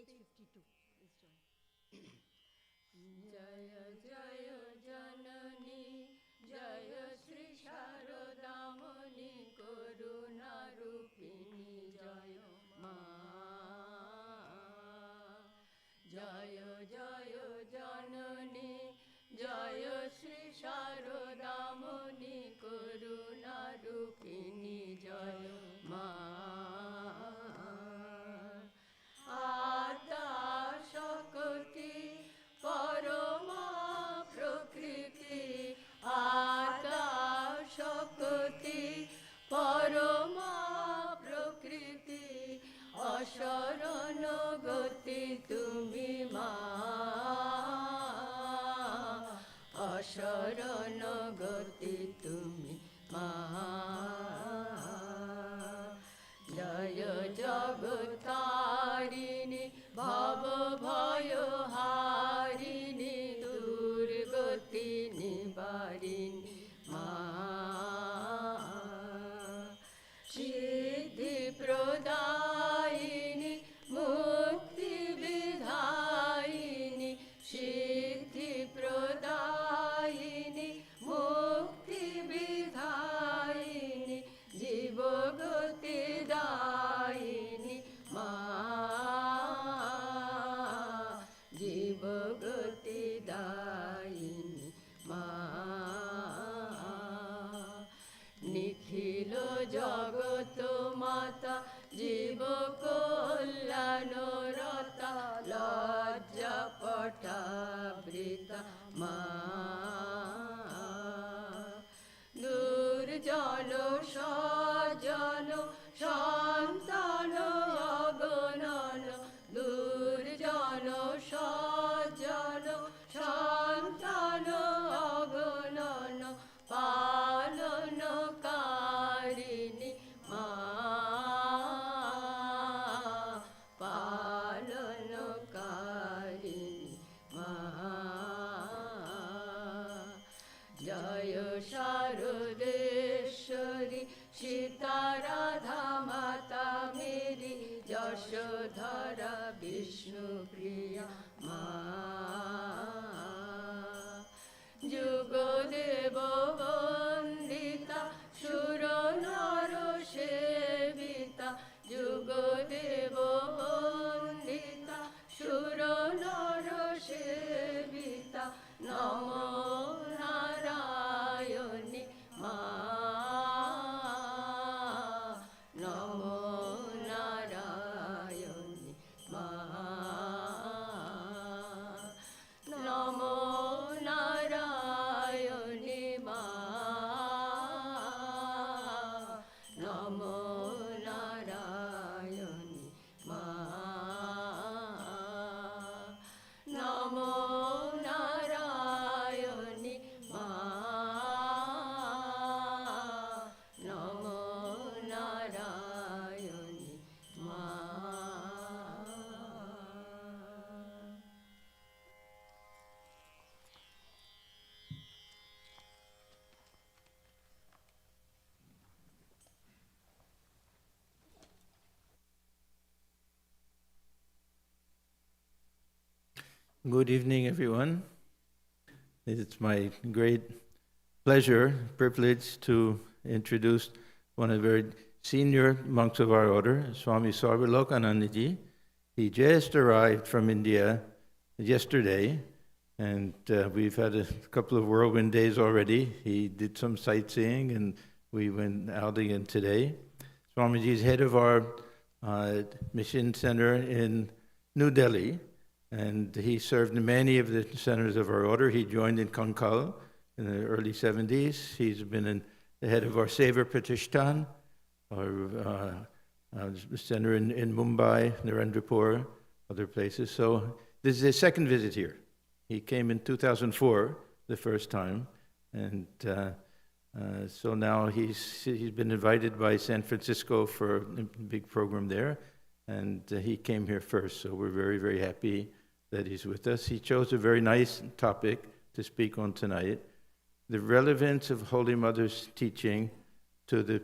page 52. Please join. Jaya Jaya Janani Jaya Sri Sharadamani Karuna Rupini Jaya Ma Jaya Jaya Janani Jaya Sri Sharadamani Karuna Rupini Jaya Ma Ata Shakti Parama Prakriti Ata Shakti Parama Prakriti Asharana Gati Tumi Ma Asharana Gati Tumi Ma Jaya Jagatarini Bhava Bhaya Harini Durgati Nibarini Ma Siddhi Pradayini Mukti Vidhayini Siddhi Pradayini Mukti Vidhayini Jivagati Dayini Ma Jivagati Dayini Ma Nikhilo Jagato Mata Jiva Kalyano Rata Lajja Patabrita Ma Durjano Shajano Shantano Aganano Durjano Shajano Shantano Aganano Palano Karini Ma Palano Karini Ma Jaya Sharadeshwari Sita Radha Mata Meri Yashodhara Vishnu Priya Ma Jugadeva Vandita Shuranaro Shevita Jugadeva Vandita Shuranaro Shevita Namo Narayani Ma Namo Narayani Ma Namo Narayani Ma Namo Narayani Ma Namo Narayani Ma Namo Narayani Ma Good evening, everyone. It's my great pleasure, privilege to introduce one of the very senior monks of our order, Swami Sarvalokananda ji. He just arrived from India yesterday, and we've had a couple of whirlwind days already. He did some sightseeing, and we went out again today. Swamiji is head of our mission center in New Delhi, and he served in many of the centers of our order. He joined in Kankal in the early 70s. He's been the head of our Seva Pratishthan, our center in Mumbai, Narendrapur, other places. So this is his second visit here. He came in 2004, the first time, and so now he's been invited by San Francisco for a big program there, and he came here first. So we're very, very happy that he's with us. He chose a very nice topic to speak on tonight: the relevance of Holy Mother's teaching to the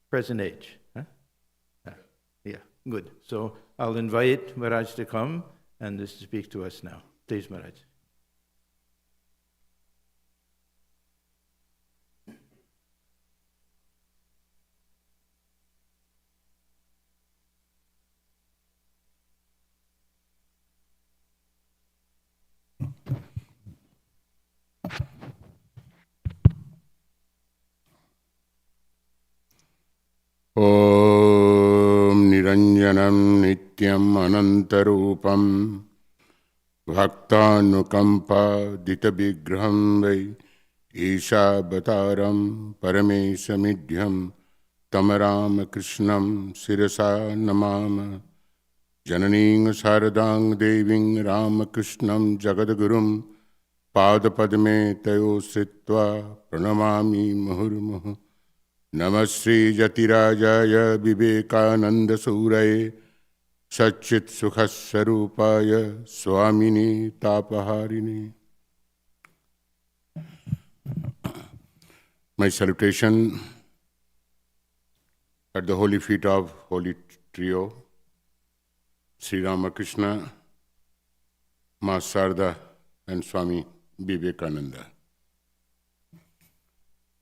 present age. Huh? Yeah, good. So I'll invite Maharaj to come and to speak to us now. Please, Maharaj. Om Niranjanam Nityam Anantarupam Bhaktanukampa Ditavigraham Vai Isha Bataram Parameshamidhyam Tamaram Krishnam Sirasa Namama Jananing Saradang Deving Ramakrishnam Jagadagurum Padapadme Tayo Sritva Pranamami Muhurmuhu Namaste Jatirajaya Vivekananda Suraye Satchit Sukhasarupaya Swamini Tapaharini. My salutation at the holy feet of Holy Trio, Sri Ramakrishna, Ma Sarda and Swami Vivekananda.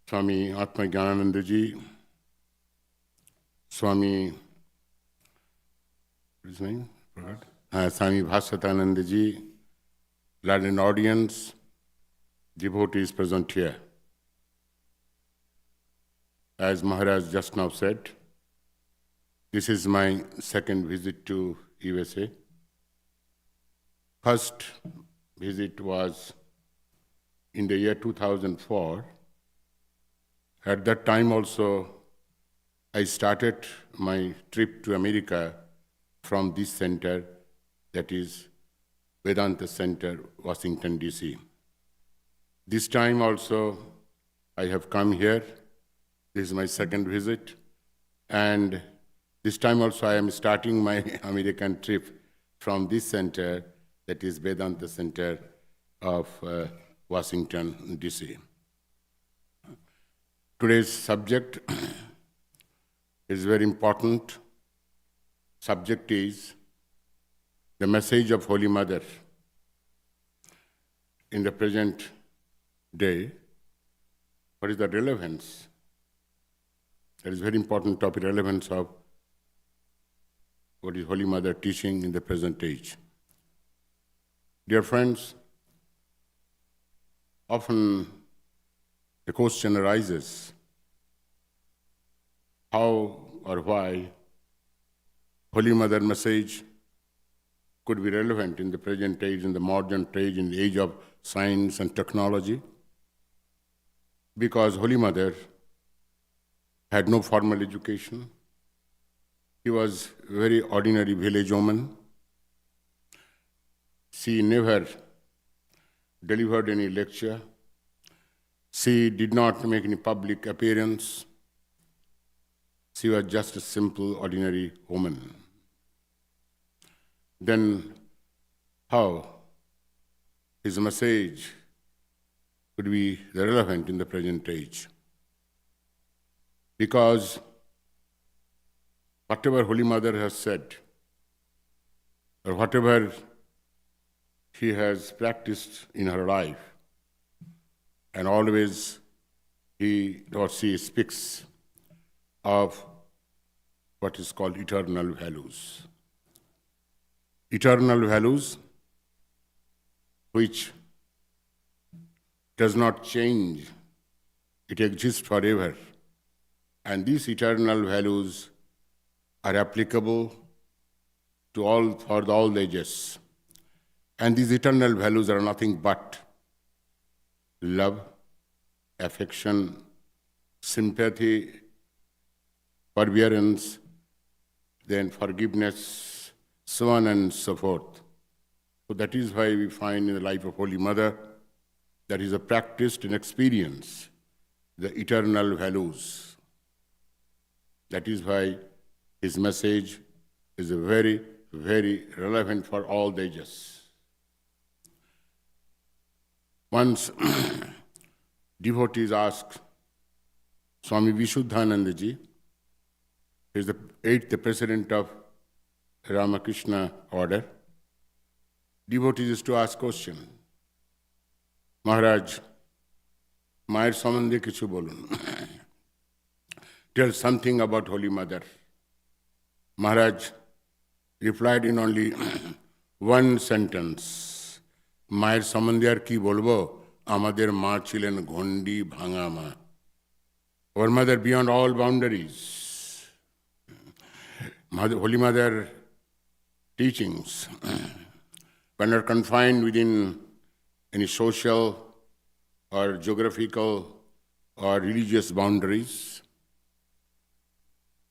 Swami Atma Jnanananda Ji, Swami, what is his name? Swami Bhaswatananda Ji, Latin audience, devotees present here. As Maharaj just now said, this is my second visit to USA. First visit was in the year 2004. At that time also, I started my trip to America from this center, that is Vedanta Center, Washington, D.C. This time also, I have come here. This is my second visit. And this time also, I am starting my American trip from this center, that is Vedanta Center of Washington, D.C. Today's subject is very important. Subject is the message of Holy Mother in the present day. What is the relevance? That is very important topic, relevance of what is Holy Mother teaching in the present age. Dear friends, often the question arises, how or why Holy Mother message could be relevant in the present age, in the modern age, in the age of science and technology? Because Holy Mother had no formal education. She was a very ordinary village woman. She never delivered any lecture. She did not make any public appearance. She was just a simple, ordinary woman. Then how his message could be relevant in the present age? Because whatever Holy Mother has said, or whatever she has practiced in her life, and always he or she speaks of what is called eternal values. Eternal values which does not change, it exists forever. And these eternal values are applicable to all ages. And these eternal values are nothing but love, affection, sympathy, forbearance, then forgiveness, so on and so forth. So that is why we find in the life of Holy Mother that is a practiced and experienced the eternal values. That is why his message is very, very relevant for all the ages. Once devotees asked Swami Vishuddhananda Ji, he is the 8th president of Ramakrishna order, devotees used to ask question, Maharaj, Mayer Samandhe kichu bolun. Tell something about Holy Mother. Maharaj replied in only one sentence, Mayer Samandhe ar ki bolbo, amader ma chilen ghondi bhanga ma. Our mother beyond all boundaries. Holy Mother teachings were not confined within any social or geographical or religious boundaries.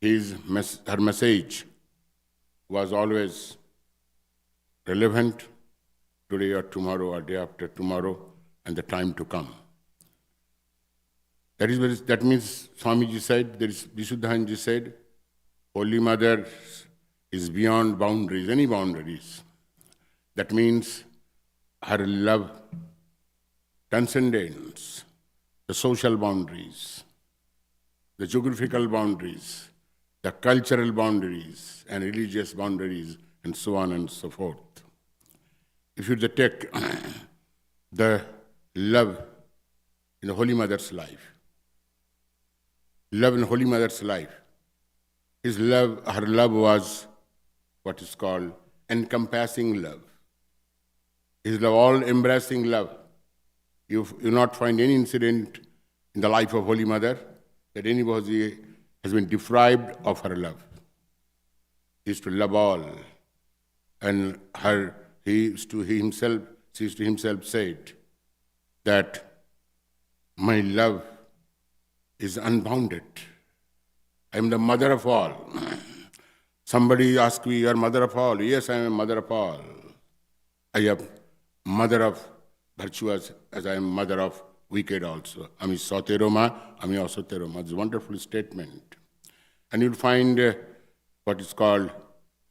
Her message was always relevant today or tomorrow or day after tomorrow and the time to come. That means Swamiji said, Vishuddhanji said, Holy Mother is beyond boundaries, any boundaries. That means her love transcends the social boundaries, the geographical boundaries, the cultural boundaries and religious boundaries, and so on and so forth. If you take the love in the Holy Mother's life, love in Holy Mother's life, her love was what is called encompassing love. His love, all-embracing love. You will not find any incident in the life of Holy Mother that anybody has been deprived of her love. He used to love all. And she used to himself said that my love is unbounded. I am the mother of all. Somebody asked me, you are mother of all. Yes, I am a mother of all. I am mother of virtuous as I am mother of wicked also. Ami soteroma, ami asoteroma. It's a wonderful statement. And you'll find what is called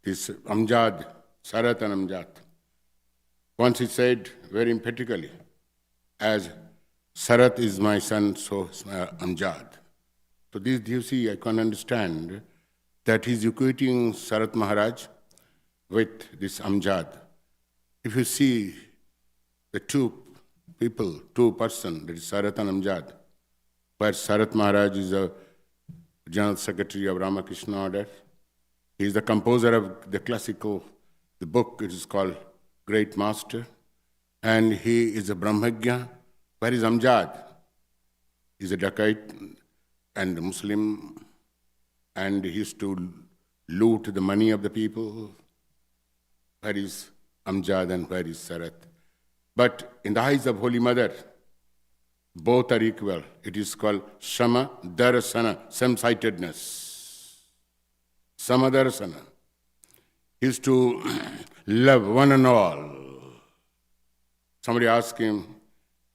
this Amjad, Sarat and Amjad. Once he said very emphatically, as Sarat is my son, so is my Amjad. So this, you see, I can understand that he's equating Sarat Maharaj with this Amjad. If you see the two person, that is Sarat and Amjad, where Sarat Maharaj is the General Secretary of Ramakrishna Order. He is the composer of the book, it is called Great Master, and he is a Brahmagya. Where is Amjad? He is a Dacoit and a Muslim, and he used to loot the money of the people. Where is Amjad and where is Sarat? But in the eyes of Holy Mother, both are equal. It is called Shama Darasana, same-sightedness. Sama Darasana is to love one and all. Somebody asked him,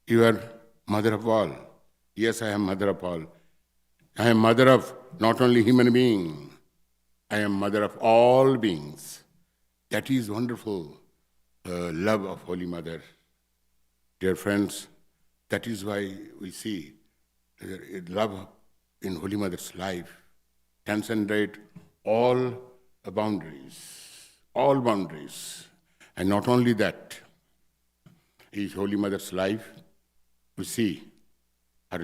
you are mother of all. Yes, I am mother of all. I am mother of not only human being, I am mother of all beings. That is wonderful love of Holy Mother. Dear friends, that is why we see love in Holy Mother's life transcended all boundaries, And not only that, in Holy Mother's life, we see her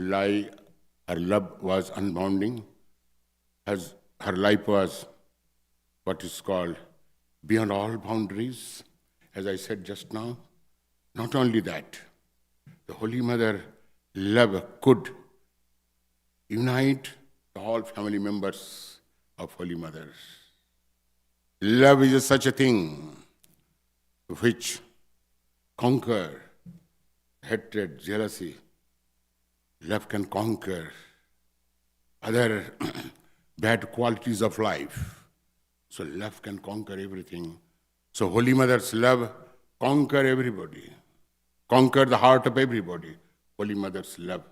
love was unbounding, her life was what is called beyond all boundaries, as I said just now. Not only that, the Holy Mother love could unite all family members of Holy Mother. Love is such a thing which conquer hatred, jealousy. Love can conquer other bad qualities of life. So love can conquer everything. So Holy Mother's love conquer everybody. Conquer the heart of everybody. Holy Mother's love.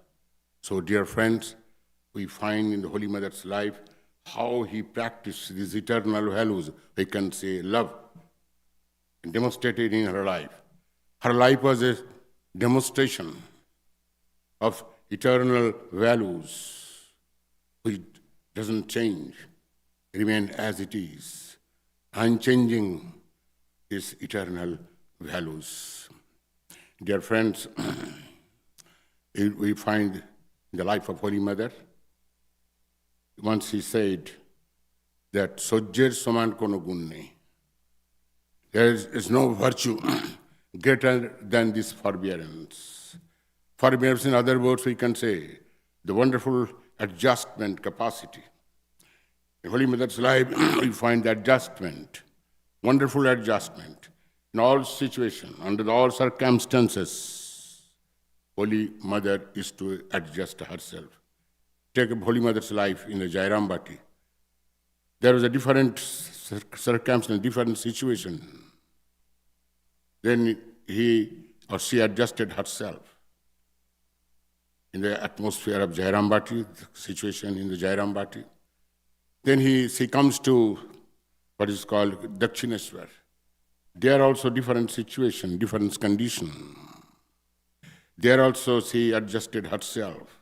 So dear friends, we find in the Holy Mother's life how he practiced these eternal values. We can say love. Demonstrated in her life. Her life was a demonstration of eternal values which doesn't change, remain as it is. unchanging his eternal values. Dear friends, we find in the life of Holy Mother, once he said that Sojjer Saman Kono Gun Nahi. There is no virtue greater than this forbearance. Forbearance, in other words, we can say, the wonderful adjustment capacity. In Holy Mother's life, we find the adjustment, wonderful adjustment in all situations, under all circumstances. Holy Mother is to adjust herself. Take up Holy Mother's life in the Jairam Bhatti. There was a different circumstance, different situation. Then he or she adjusted herself in the atmosphere of Jairam Bhatti, the situation in the Jairam Bhatti. Then she comes to what is called Dakshineswar. There also different situation, different condition. There also she adjusted herself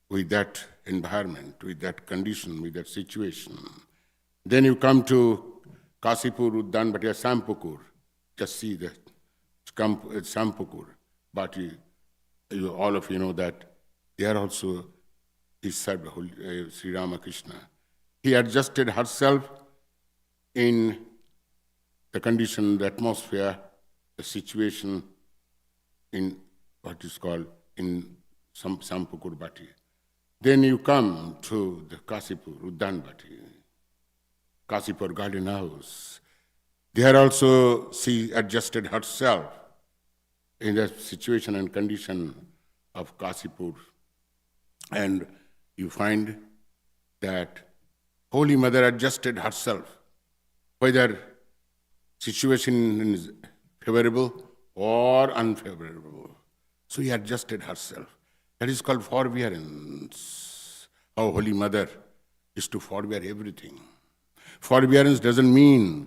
with that environment, with that condition, with that situation. Then you come to Kasipur, Uddan, but Sampukur. Just see that Sampukur. But all of you know that there also he served Sri Ramakrishna. He adjusted herself in the condition, the atmosphere, the situation in what is called in Sampukur Bhatti. Then you come to the Kasipur, Uddan Bhatti, Kasipur Garden House. There also she adjusted herself in the situation and condition of Kasipur. And you find that Holy Mother adjusted herself, whether situation is favorable or unfavorable. So he adjusted herself. That is called forbearance. How Holy Mother is to forbear everything. Forbearance doesn't mean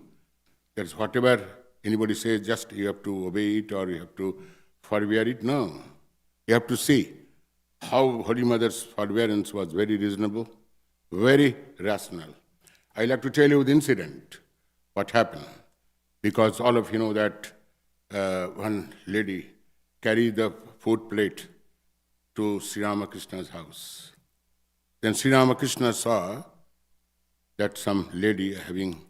that whatever anybody says, just you have to obey it or you have to forbear it. No. You have to see how Holy Mother's forbearance was very reasonable, very rational. I like to tell you the incident, what happened. Because all of you know that one lady carried the food plate to Sri Ramakrishna's house. Then Sri Ramakrishna saw that some lady having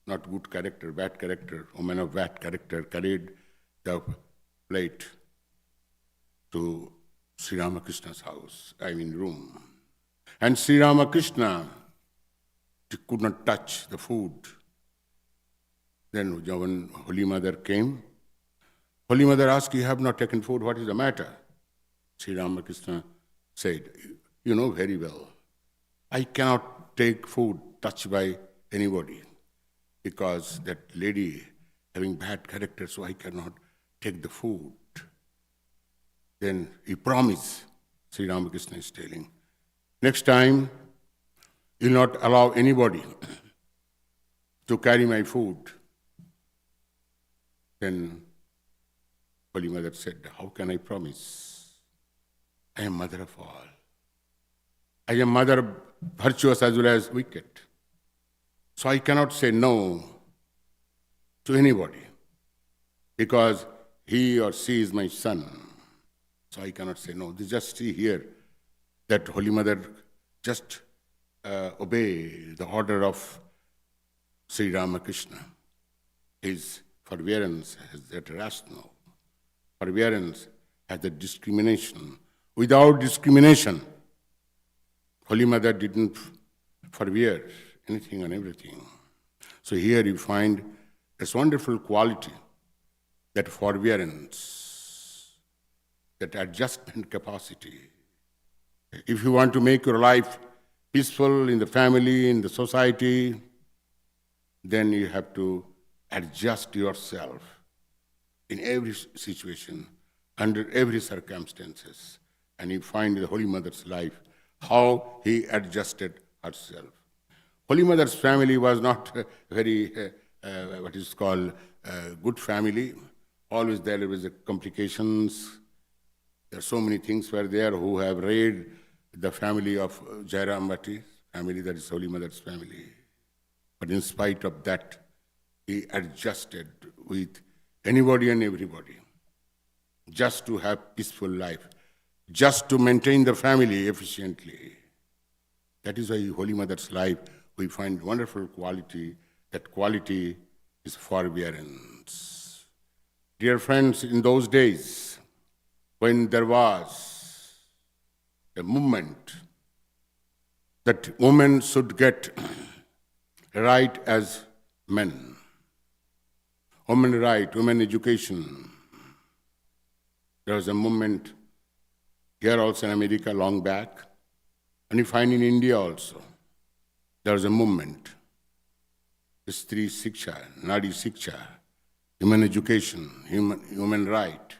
not good character, bad character, woman of bad character, carried the plate to Sri Ramakrishna's house, room. And Sri Ramakrishna could not touch the food. Then when Holy Mother came, Holy Mother asked, you have not taken food, what is the matter? Sri Ramakrishna said, you know very well, I cannot take food touched by anybody because that lady having bad character, so I cannot take the food. Then he promised, Sri Ramakrishna is telling, next time you'll not allow anybody to carry my food. Then Holy Mother said, how can I promise? I am mother of all. I am mother virtuous as well as wicked. So I cannot say no to anybody because he or she is my son. So I cannot say no. Just see here that Holy Mother just obey the order of Sri Ramakrishna. His forbearance has that rational. Forbearance has the discrimination. Without discrimination, Holy Mother didn't forbear anything and everything. So here you find this wonderful quality, that forbearance, that adjustment capacity. If you want to make your life peaceful in the family, in the society, then you have to adjust yourself in every situation, under every circumstances. And you find in the Holy Mother's life how he adjusted herself. Holy Mother's family was not very, what is called, good family. Always there was complications. There are so many things were there who have read the family of Jairam Bhatti, family that is Holy Mother's family. But in spite of that, he adjusted with anybody and everybody, just to have peaceful life, just to maintain the family efficiently. That is why Holy Mother's life, we find wonderful quality. That quality is forbearance. Dear friends, in those days, when there was a movement that women should get right as men, women right, women education, there was a movement here also in America long back, and you find in India also, there was a movement, Stri Siksha, Nadi Siksha, human education, human right.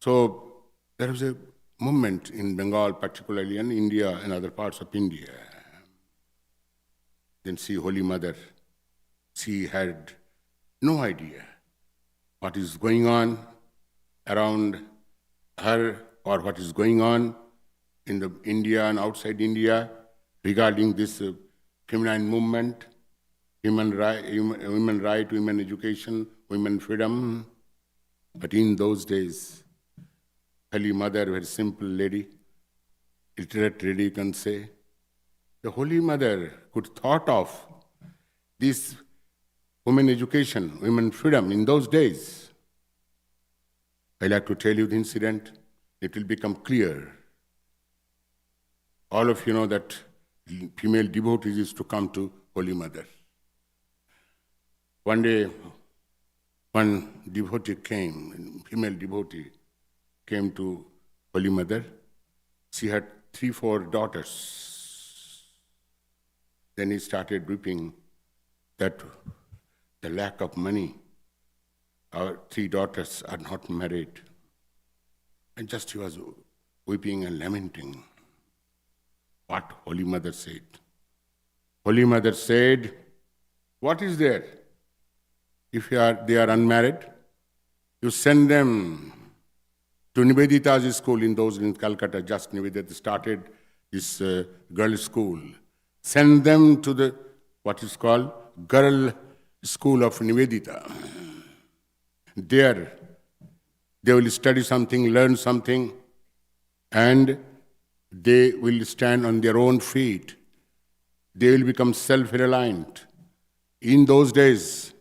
So there was a movement in Bengal particularly, and India and other parts of India. Then see Holy Mother, she had no idea what is going on around her or what is going on in the India and outside India regarding this feminine movement, women right, women education, women freedom. But in those days, Holy Mother, very simple lady, literate lady you can say, the Holy Mother could thought of this women education, women freedom in those days. I like to tell you the incident. It will become clear. All of you know that female devotees used to come to Holy Mother. One day, one devotee came, female devotee came to Holy Mother. She had 3-4 daughters. Then he started weeping that the lack of money, our 3 daughters are not married. And just he was weeping and lamenting. What Holy Mother said? Holy Mother said, what is there? If they are unmarried, you send them to Nivedita's school in those in Calcutta. Just Nivedita started this girls' school. Send them to the, what is called, girl school of Nivedita. There, they will study something, learn something, and they will stand on their own feet. They will become self-reliant. In those days,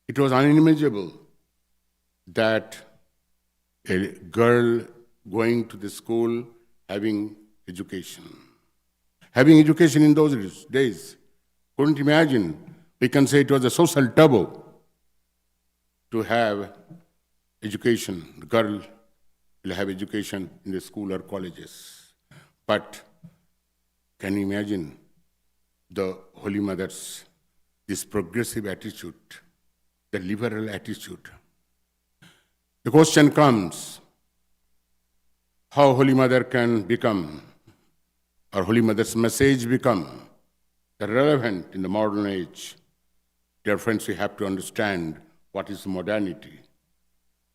it was unimaginable that a girl going to the school having education. Having education in those days, couldn't imagine. We can say it was a social taboo to have education. The girl will have education in the school or colleges. But can you imagine the Holy Mother's, this progressive attitude, the liberal attitude? The question comes, how Holy Mother can become, or Holy Mother's message become, relevant in the modern age? Dear friends, we have to understand what is modernity.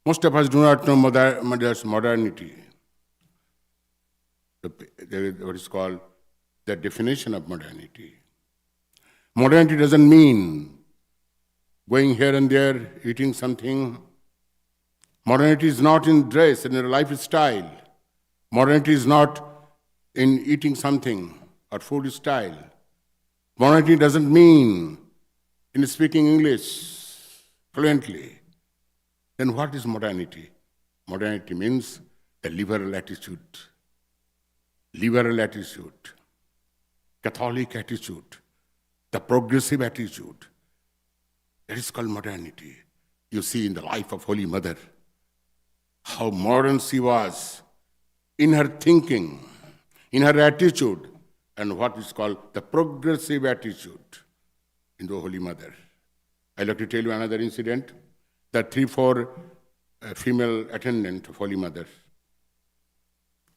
Most of us do not know Mother's modernity. What is called the definition of modernity. Modernity doesn't mean going here and there, eating something. Modernity is not in dress and in lifestyle. Modernity is not in eating something or food style. Modernity doesn't mean in speaking English fluently. Then what is modernity? Modernity means the liberal attitude, Catholic attitude, the progressive attitude. That is called modernity. You see in the life of Holy Mother, how modern she was in her thinking, in her attitude, and what is called the progressive attitude in the Holy Mother. I'd like to tell you another incident. The 3-4 female attendant of Holy Mother.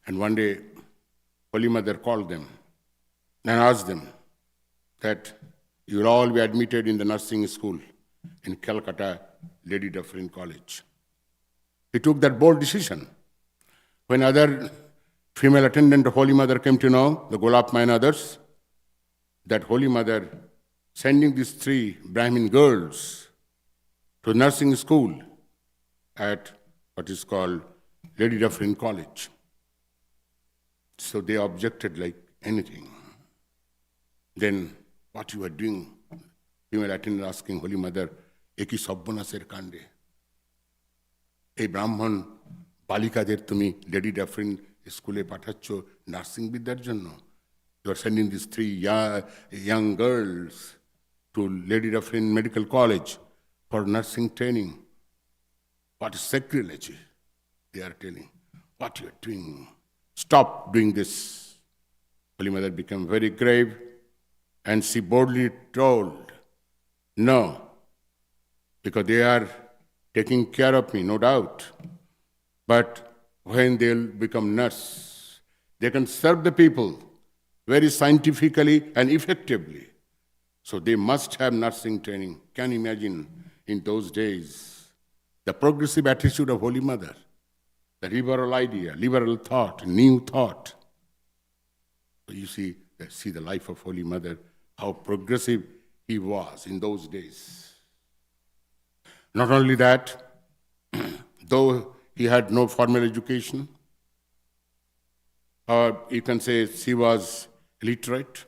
And one day, Holy Mother called them and asked them that you will all be admitted in the nursing school in Calcutta Lady Dufferin College. He took that bold decision. When other female attendant of Holy Mother came to know, the Golapma and others, that Holy Mother sending these 3 Brahmin girls to nursing school at what is called Lady Dufferin College. So they objected like anything. Then what you are doing? Female attendant asking Holy Mother, Eki Sabbanaser Kande. Hey Brahman, বালিকাদের তুমি lady Dufferin স্কুলে পাঠাচ্ছ nursing বিদ্যার জন্য. You are sending these 3 young girls to Lady Dufferin Medical College for nursing training. What is sacrilege? They are telling. What you are doing? Stop doing this. Holy Mother became very grave and she boldly told, no, because they are taking care of me, no doubt. But when they'll become nurse, they can serve the people very scientifically and effectively. So they must have nursing training. Can you imagine in those days the progressive attitude of Holy Mother, the liberal idea, liberal thought, new thought. So you see the life of Holy Mother, how progressive he was in those days. Not only that, though he had no formal education, or you can say she was illiterate,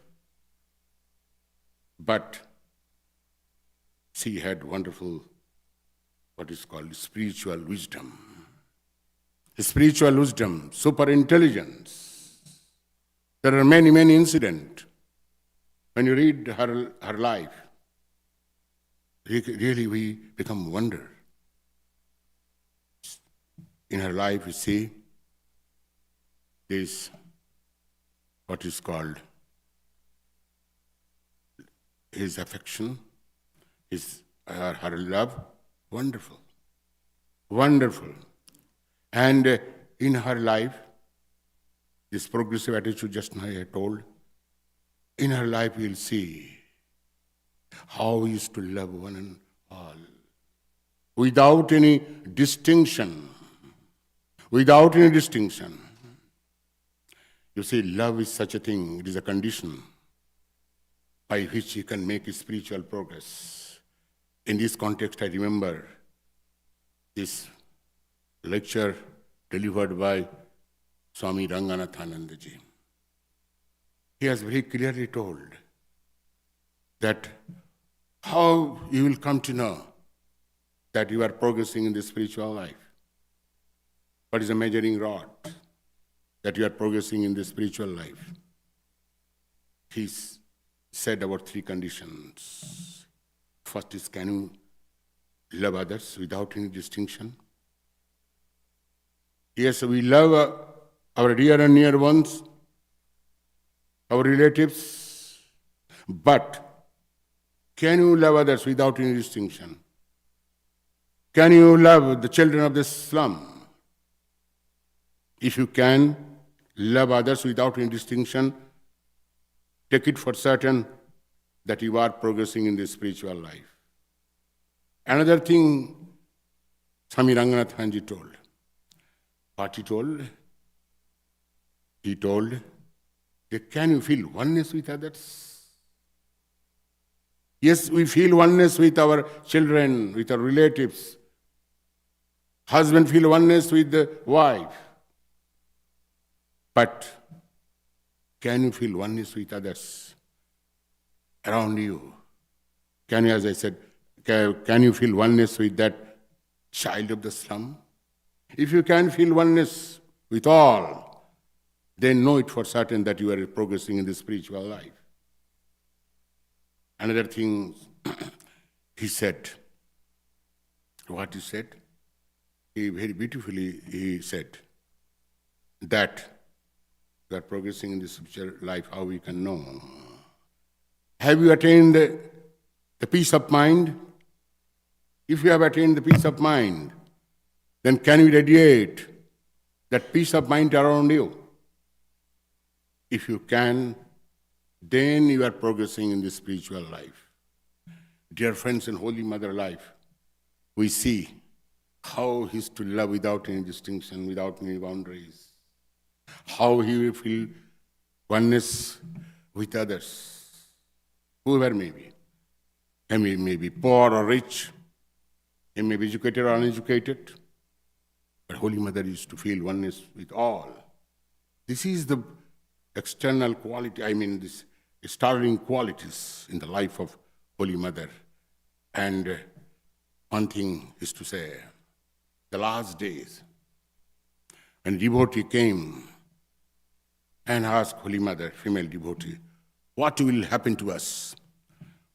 but she had wonderful, what is called spiritual wisdom. Spiritual wisdom, super intelligence. There are many, many incidents. When you read her life, really we become wonder. In her life, you see, this, what is called his affection, her love, wonderful, wonderful. And in her life, this progressive attitude just now I told, in her life you'll see how he used to love one and all, without any distinction. Without any distinction. You see, love is such a thing, it is a condition by which he can make his spiritual progress. In this context, I remember this lecture delivered by Swami Ranganathananda ji. He has very clearly told that how you will come to know that you are progressing in the spiritual life. What is a measuring rod that you are progressing in the spiritual life? He said about 3 conditions. First is, can you love others without any distinction? Yes, we love our dear and near ones, our relatives, but can you love others without any distinction? Can you love the children of the slum? If you can love others without any distinction, take it for certain that you are progressing in the spiritual life. Another thing Swami Ranganathanji told. What he told? He told that can you feel oneness with others? Yes, we feel oneness with our children, with our relatives. Husband feel oneness with the wife. But can you feel oneness with others around you? Can you, as I said, can you feel oneness with that child of the slum? If you can feel oneness with all, then know it for certain that you are progressing in the spiritual life. Another thing he said, what he said, he very beautifully he said that we are progressing in the spiritual life, how we can know. Have you attained the peace of mind? If you have attained the peace of mind, then can you radiate that peace of mind around you? If you can, then you are progressing in the spiritual life. Dear friends, in Holy Mother life, we see how he is to love without any distinction, without any boundaries. How he will feel oneness with others, whoever may be. And he may be poor or rich, he may be educated or uneducated, but Holy Mother is to feel oneness with all. This is the external quality, this startling qualities in the life of Holy Mother. And one thing is to say, the last days, when devotee came and asked Holy Mother, female devotee, what will happen to us?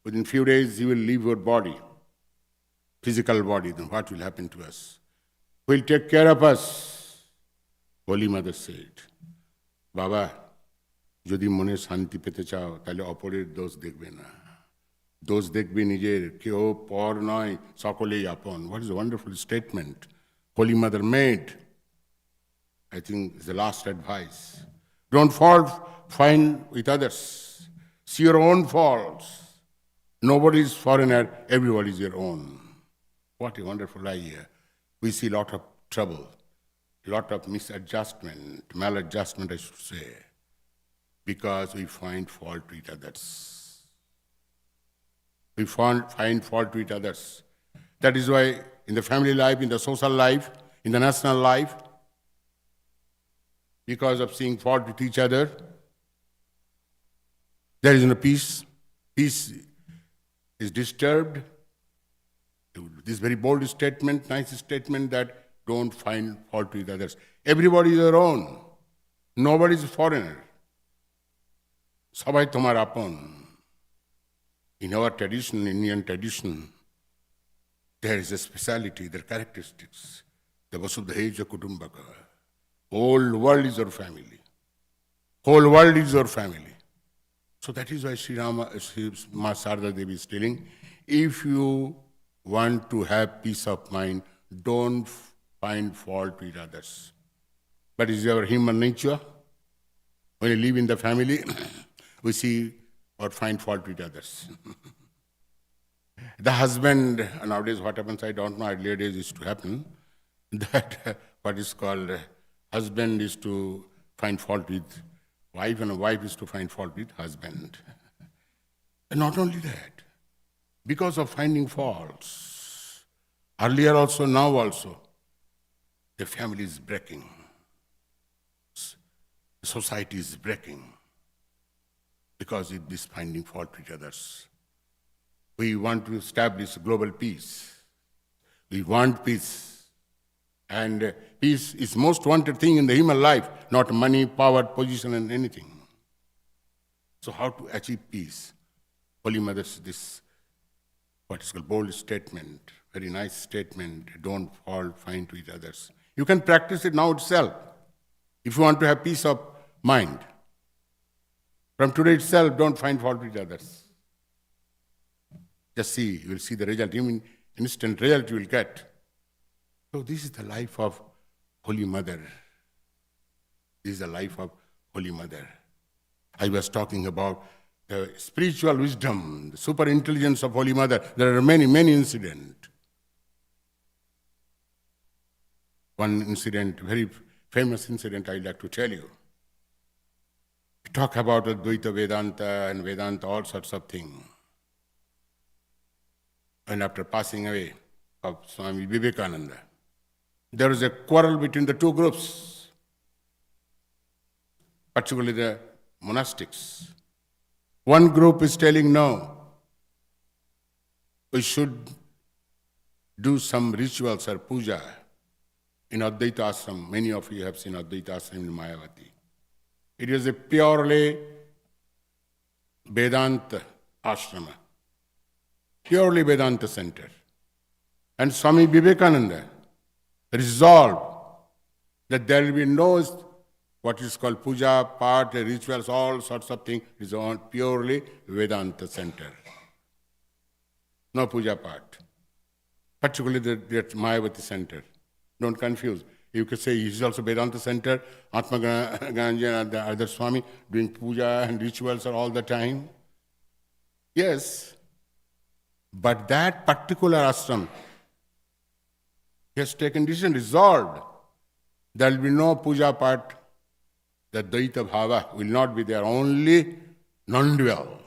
Within few days, you will leave your body, physical body, then what will happen to us? Who will take care of us? Holy Mother said, Baba, যদি মনে শান্তি পেতে চাও তাহলে অপরের দোষ দেখবে না, দোষ দেখবে নিজের, কেউ পর নয়, সকলেই আপন. What is a wonderful statement Holy Mother made. I think it's the last advice. Don't find with others. See your own faults. Nobody is foreigner, everybody is your own. What a wonderful idea. We see a lot of trouble, a lot of misadjustment, maladjustment, I should say, because we find fault with others. We find fault with others. That is why in the family life, in the social life, in the national life, because of seeing fault with each other, there is no peace. Peace is disturbed. This very bold statement, nice statement that don't find fault with others. Everybody is their own. Nobody is a foreigner. Sabai tomar apon. In our tradition, Indian tradition, there is a speciality, there are characteristics. The Vasudhaiva Kutumbaka. Whole world is your family. Whole world is your family. So that is why Sri Ma Sarada Devi is telling, if you want to have peace of mind, don't find fault with others. But it's our human nature. When we live in the family, we see or find fault with others. The husband, nowadays what happens, I don't know, earlier days used to happen, that what is called husband is to find fault with wife and a wife is to find fault with husband. And not only that, because of finding faults, earlier also, now also, the family is breaking. The society is breaking because of this finding fault with others. We want to establish global peace. We want peace. And peace is most wanted thing in the human life, not money, power, position, and anything. So how to achieve peace? Holy Mother's this, what is called bold statement, very nice statement, don't find with others. You can practice it now itself, if you want to have peace of mind. From today itself, don't find fault with others. Just see, you will see the result, even instant result you will get. So this is the life of Holy Mother. This is the life of Holy Mother. I was talking about the spiritual wisdom, the super intelligence of Holy Mother. There are many, many incidents. One incident, very famous incident I'd like to tell you. We talk about Advaita Vedanta and Vedanta, all sorts of things. And after passing away of Swami Vivekananda, there was a quarrel between the two groups, particularly the monastics. One group is telling, no, we should do some rituals or puja in Advaita Ashram. Many of you have seen Advaita Ashram in Mayavati. It is a purely Vedanta ashrama, purely Vedanta center. And Swami Vivekananda resolved that there will be no what is called puja, part, rituals, all sorts of things. It is on purely Vedanta center. No puja part. Particularly the Mayavati center. Don't confuse. You could say it is also Vedanta center, Atma Ganjan and the other Swami doing puja and rituals all the time. Yes. But that particular ashram, he has taken decision, resolved. There will be no puja part. The Dvaita Bhava will not be there, only non-dual.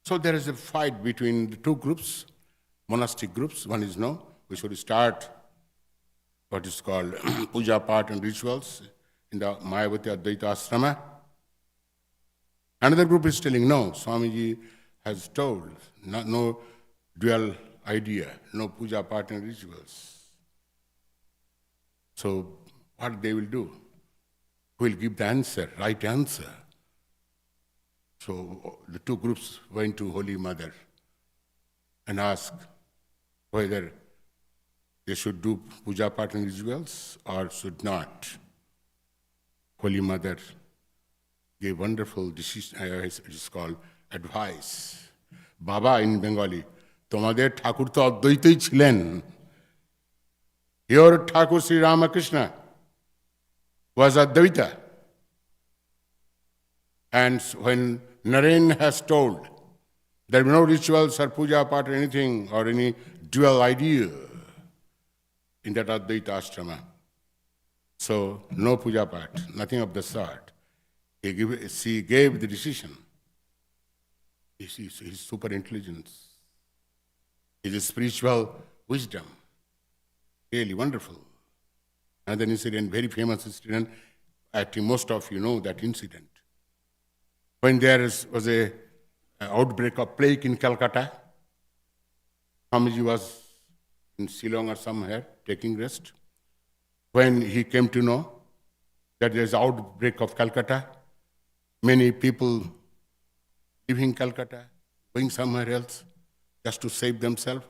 So there is a fight between the two groups, monastic groups. One is no, we should start what is called puja part and rituals in the Mayavati Advaita Ashrama. Another group is telling no, Swamiji has told, no dual idea, no puja part and rituals. So what they will do? Who will give the answer, right answer? So the two groups went to Holy Mother and asked whether they should do puja part and rituals or should not. Holy Mother gave wonderful decision, it is called advice. Baba in Bengali, তোমাদের ঠাকুর তো অদ্বৈতই ছিলেন. Your Thakur Sri Ramakrishna was Advaita. And when Naren has told there are no rituals or puja part or anything or any dual idea in that Advaita ashrama, so no puja part, nothing of the sort. She gave the decision. His super intelligence, his spiritual wisdom, really wonderful. Another incident, very famous incident, I think most of you know that incident. When there was an outbreak of plague in Calcutta, Swamiji was in Ceylon or somewhere taking rest. When he came to know that there is an outbreak of Calcutta, many people leaving Calcutta, going somewhere else just to save themselves,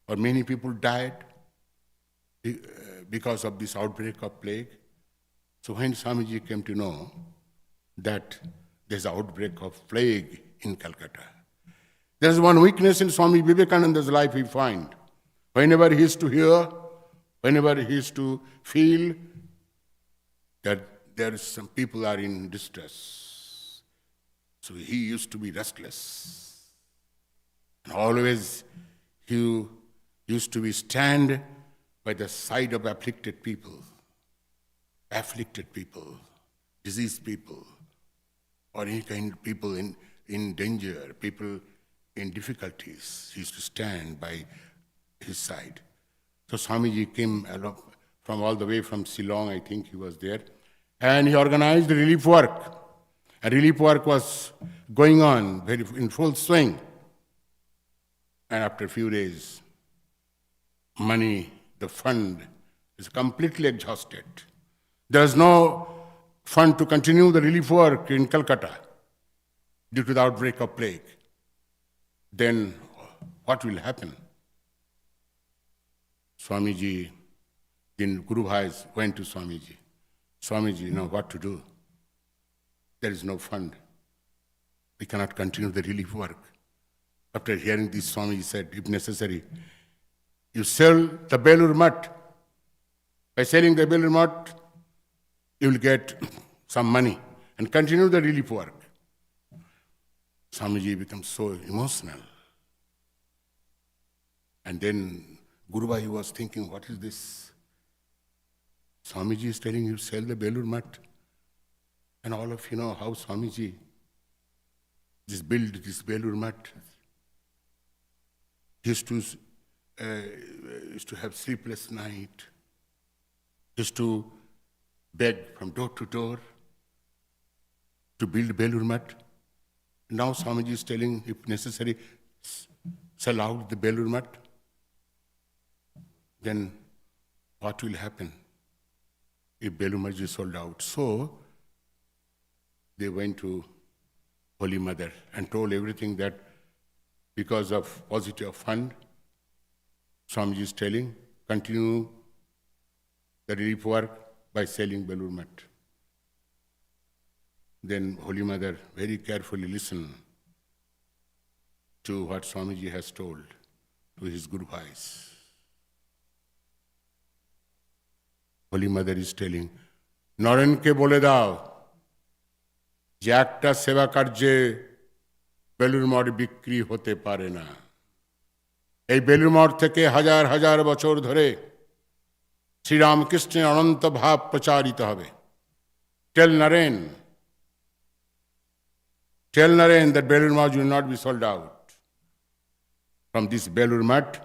or many people died because of this outbreak of plague. So when Swamiji came to know that there's an outbreak of plague in Calcutta, there's one weakness in Swami Vivekananda's life we find. Whenever he is to hear, whenever he is to feel that there is some people are in distress, so he used to be restless. And always he used to be stand by the side of afflicted people, diseased people, or any kind of people in danger, people in difficulties. He used to stand by his side. So Swamiji came along from all the way from Ceylon, I think he was there, and he organized relief work. And relief work was going on in full swing. And after a few days, money, the fund is completely exhausted. There is no fund to continue the relief work in Calcutta due to the outbreak of plague. Then what will happen? Swamiji, then Guru Bhais went to Swamiji. Swamiji, you know what to do. There is no fund. We cannot continue the relief work. After hearing this, Swamiji said, if necessary, you sell the Belur Math. By selling the Belur Math, you will get some money and continue the relief work. Swamiji becomes so emotional. And then Guru Bhai was thinking, what is this? Swamiji is telling you sell the Belur Math. And all of you know how Swamiji just built this Belur Math. He used to have sleepless night. He used to beg from door to door to build Belur Math. Now Swamiji is telling, if necessary, sell out the Belur Math. Then what will happen if Belur Math is sold out? So they went to Holy Mother and told everything that because of paucity of fund, Swamiji is telling, continue the relief work by selling Belur Math. Then Holy Mother very carefully listened to what Swamiji has told to his Guru Bhais. Holy Mother is telling, নরেনকে বলে দাও যে একটা সেবা কার্যে বেলুর মঠ বিক্রি হতে পারে না। এই বেলুর মঠ থেকে হাজার হাজার বছর ধরে শ্রীরামকৃষ্ণের অনন্ত ভাব প্রচারিত হবে। Tell Tell Naren that Belur Math will not be sold out. From this Belur Math,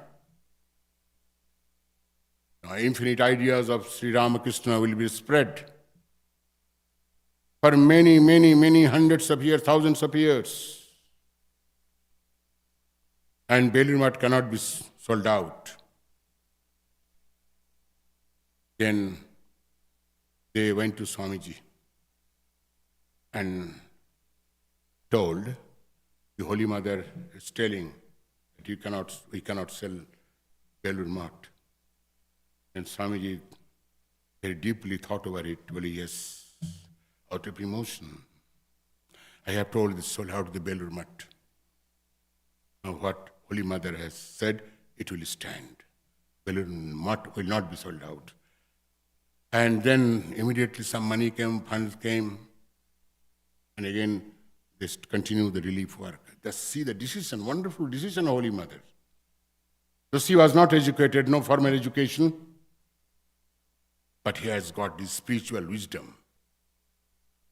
infinite ideas of Sri Ramakrishna will be spread for many, many, many hundreds of years, thousands of years. And Belur Math cannot be sold out. Then they went to Swamiji and told, the Holy Mother is telling that we cannot sell Belur Math. And Swamiji very deeply thought over it. Well, yes, out of emotion, I have told this sold out the Belur Math. Now what Holy Mother has said, it will stand. Belur Math will not be sold out. And then immediately some money came, funds came, and again they continue the relief work. Just see the decision, wonderful decision of Holy Mother. So she was not educated, no formal education, but he has got this spiritual wisdom.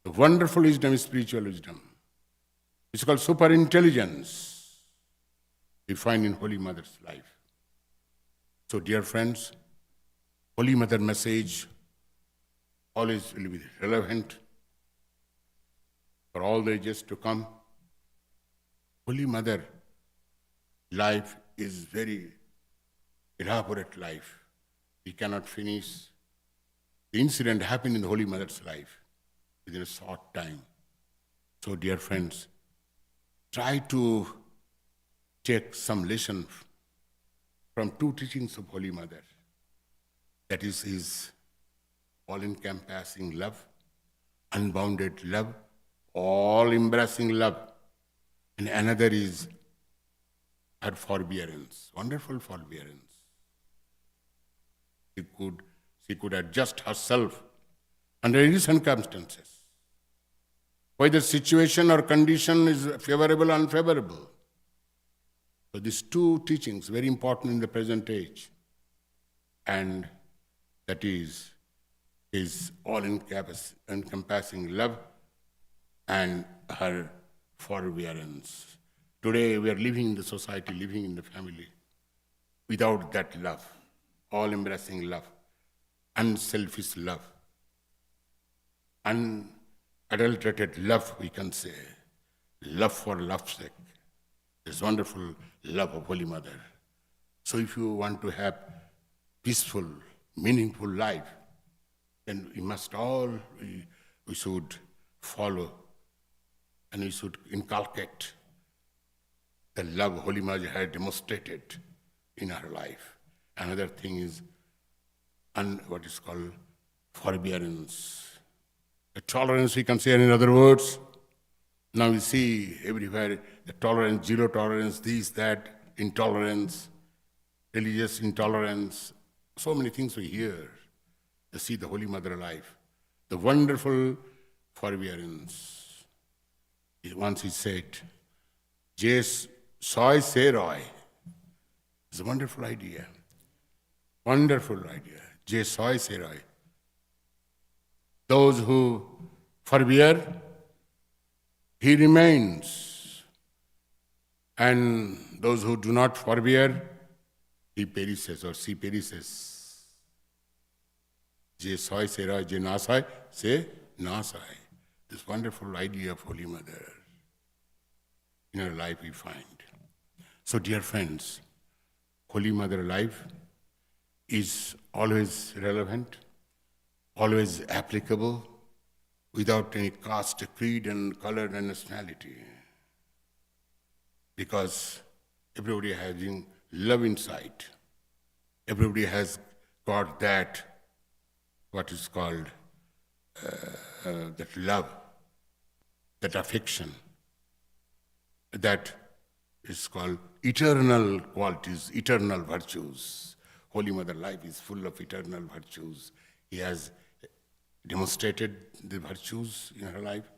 The wonderful wisdom is spiritual wisdom. It's called super intelligence. We find in Holy Mother's life. So dear friends, Holy Mother message always will be relevant for all the ages to come. Holy Mother life is very elaborate life. We cannot finish. The incident happened in the Holy Mother's life within a short time. So dear friends, try to take some lesson from two teachings of Holy Mother. That is his all-encompassing love, unbounded love, all-embracing love. And another is her forbearance, wonderful forbearance. She could adjust herself under any circumstances, whether situation or condition is favorable or unfavorable. So these two teachings, very important in the present age. And that is his all-encompassing love and her forbearance. Today we are living in the society, living in the family, without that love, all-embracing love, unselfish love, unadulterated love, we can say, love for love's sake. This wonderful love of Holy Mother. So if you want to have peaceful, meaningful life, then we should follow and we should inculcate the love Holy Mother had demonstrated in her life. Another thing is what is called forbearance. A tolerance, we can say in other words. Now we see everywhere the tolerance, zero tolerance, this, that, intolerance, religious intolerance. So many things we hear. To see the Holy Mother life, the wonderful forbearance. Once he said, "Jes soy se roy." It's a wonderful idea. Wonderful idea. Jes soy se roy. Those who forbear, he remains. And those who do not forbear, he perishes or she perishes. Je soy se roy, je na soy, se na soy. This wonderful idea of Holy Mother in her life we find. So dear friends, Holy Mother life is always relevant, always applicable, without any caste, creed, and color and nationality. Because everybody having love inside. Everybody has got that, what is called that love, that affection, that is called eternal qualities, eternal virtues. Holy Mother life is full of eternal virtues. He has demonstrated the virtues in her life,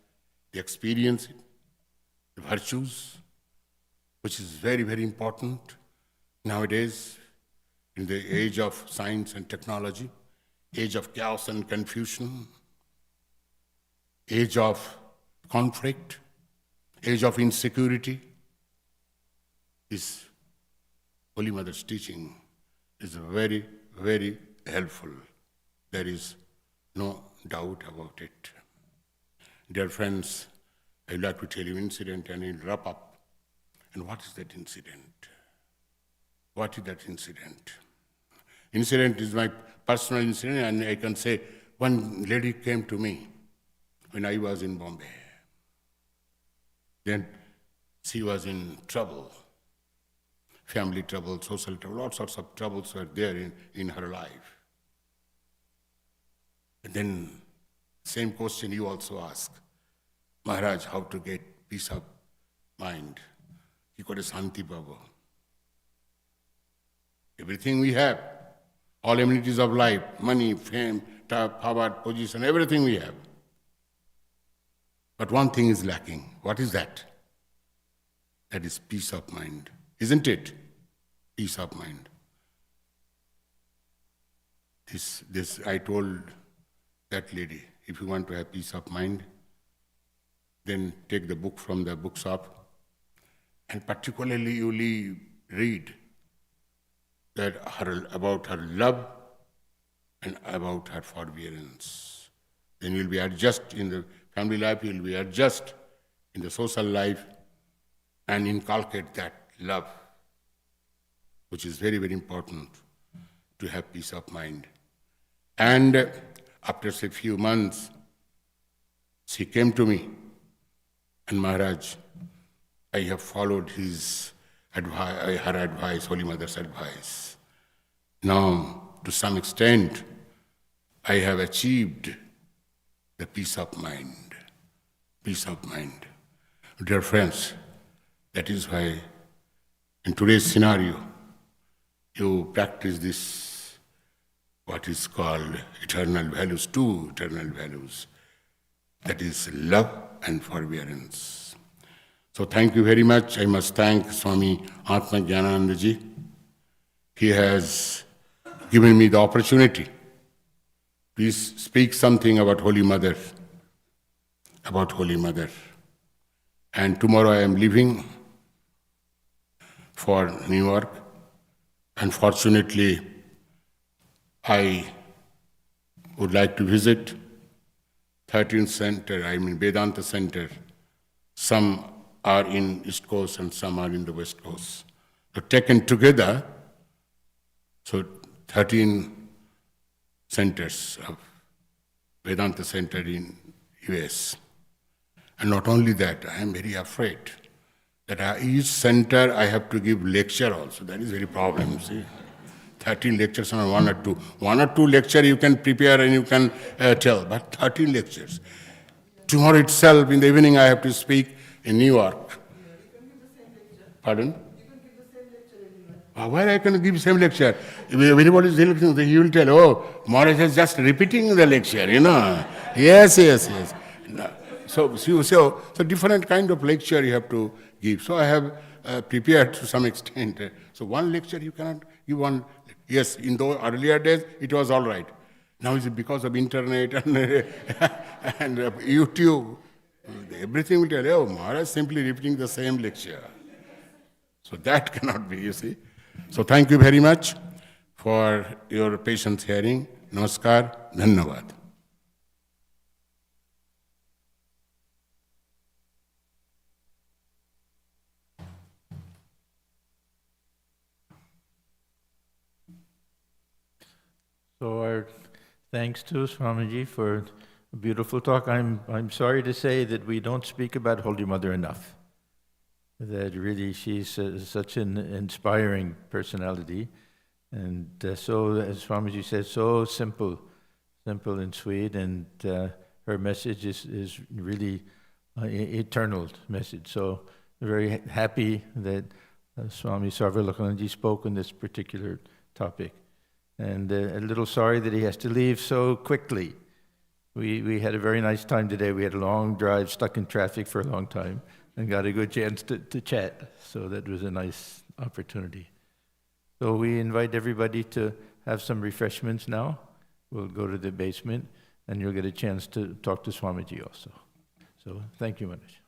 the experience, the virtues, which is very, very important nowadays in the age of science and technology, age of chaos and confusion, age of conflict, age of insecurity, this Holy Mother's teaching is very, very helpful. There is no doubt about it. Dear friends, I would like to tell you an incident and I'll wrap up. And what is that incident? What is that incident? Incident is my personal incident, and I can say one lady came to me when I was in Bombay. Then she was in trouble, family trouble, social trouble, all sorts of troubles were there in her life. And then same question you also ask, Maharaj, how to get peace of mind? He got a Santi Baba. Everything we have, all amenities of life, money, fame, power, position, everything we have. But one thing is lacking. What is that? That is peace of mind. Isn't it? Peace of mind. This I told that lady, if you want to have peace of mind, then take the book from the bookshop, and particularly you read that about her love and about her forbearance. Then you'll be adjust in the family life, you'll be adjust in the social life, and inculcate that love, which is very, very important to have peace of mind. And after a few months, she came to me, and Maharaj, I have followed his advice, her advice, Holy Mother's advice. Now, to some extent, I have achieved the peace of mind. Peace of mind. Dear friends, that is why in today's scenario, you practice this, what is called eternal values, two eternal values. That is love and forbearance. So thank you very much. I must thank Swami Atma Jnanananda ji. He has given me the opportunity to speak something about Holy Mother. And tomorrow I am leaving for New York. Unfortunately, I would like to visit 13th Center, Vedanta Center. Some are in East Coast and some are in the West Coast. So taken together, so 13 centers of Vedanta Center in US. And not only that, I am very afraid that each center I have to give lecture also. That is very problem, see. 13 lectures on one or two. One or two lecture you can prepare and you can tell, but 13 lectures. Tomorrow itself, in the evening, I have to speak in New York. Pardon? You can give the same lecture anywhere. Why I can give the same lecture? If anybody is listening, he will tell, oh, Maharaj is just repeating the lecture, Yes. No. So different kind of lecture you have to give. So I have prepared to some extent. So one lecture you cannot give one. Yes, in those earlier days, it was all right. Now it's because of internet and YouTube. Everything will tell, oh, Maharaj simply repeating the same lecture. So that cannot be, you see. So thank you very much for your patience hearing. Namaskar, Dhanyavad. So our thanks to Swamiji for a beautiful talk. I'm sorry to say that we don't speak about Holy Mother enough. That really she's such an inspiring personality, and so, as Swamiji said, so simple and sweet, and her message is really eternal message. So we're very happy that Swami Sarvalokananda spoke on this particular topic. And a little sorry that he has to leave so quickly. We had a very nice time today. We had a long drive, stuck in traffic for a long time, and got a good chance to chat. So that was a nice opportunity. So we invite everybody to have some refreshments now. We'll go to the basement, and you'll get a chance to talk to Swamiji also. So thank you, Manish.